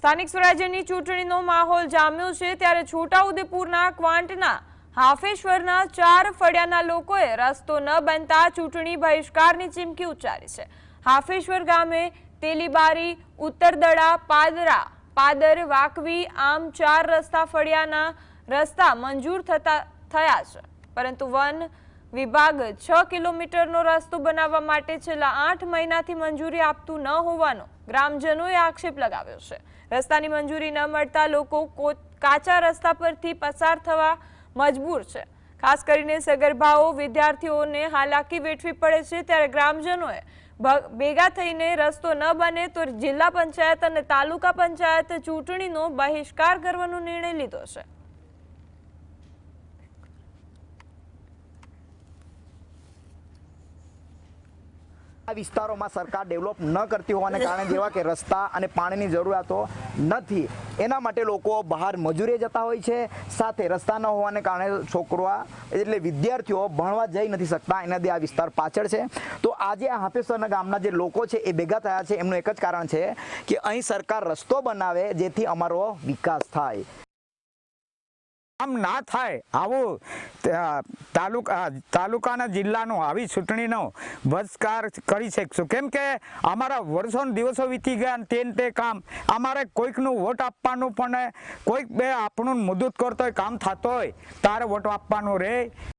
સ્થાનિક સ્વરાજ્યની ચૂંટણીનો માહોલ જામ્યો છે ત્યારે છોટાઉદેપુરના ક્વાંટના હાફેશ્વરના 4 ફળિયાના લોકોએ રસ્તો ન બનતા ચૂંટણી બહિષ્કારની ચીમકી ઉચ્ચારી છે। હાફેશ્વર ગામે તેલીબારી, ઉત્તરદડા, પાદર, વાકવી આમ 4 રસ્તા ફળિયાના રસ્તા મંજૂર થયા છે, પરંતુ વન વિભાગ 6 કિલોમીટરનો રસ્તો બનાવવા માટે છેલ્લા 8 મહિનાથી મંજૂરી આપતું ન હોવાનો ગ્રામજનોએ આક્ષેપ લગાવ્યો છે। રસ્તાની મંજૂરી ન મળતા લોકો કાચા રસ્તા પરથી પસાર થવા મજબૂર છે। ખાસ કરીને સગર્ભાઓ, વિદ્યાર્થીઓને હાલાકી વેઠવી પડે છે ત્યારે ગ્રામજનોએ ભેગા થઈને રસ્તો ન બને તો જિલ્લા પંચાયત અને તાલુકા પંચાયત ચૂંટણીનો બહિષ્કાર કરવાનો નિર્ણય લીધો છે। આ વિસ્તારોમાં સરકાર ડેવલપ ન કરતી હોવાને કારણે જેવા કે રસ્તા અને પાણીની જરૂરિયાતો નથી, એના માટે લોકો બહાર મજૂરીએ જતા હોય છે। સાથે રસ્તા ન હોવાને કારણે છોકરો એટલે વિદ્યાર્થીઓ ભણવા જઈ નથી શકતા, એનાથી આ વિસ્તાર પાછળ છે। તો આજે આ હાફેશ્વરના ગામના જે લોકો છે એ ભેગા થયા છે, એમનું એક જ કારણ છે કે અહીં સરકાર રસ્તો બનાવે જેથી અમારો વિકાસ થાય। આમ ના થાય આવું તાલુકાના જિલ્લાનો આવી ચૂંટણીનો બહિષ્કાર કરી શકશું, કેમ કે અમારા વર્ષો દિવસો વીતી ગયા તે કામ અમારે કોઈકનું વોટ આપવાનું પણ કોઈક બે આપણું મદદ કરતો હોય, કામ થતો હોય તારે વોટ આપવાનું રહે।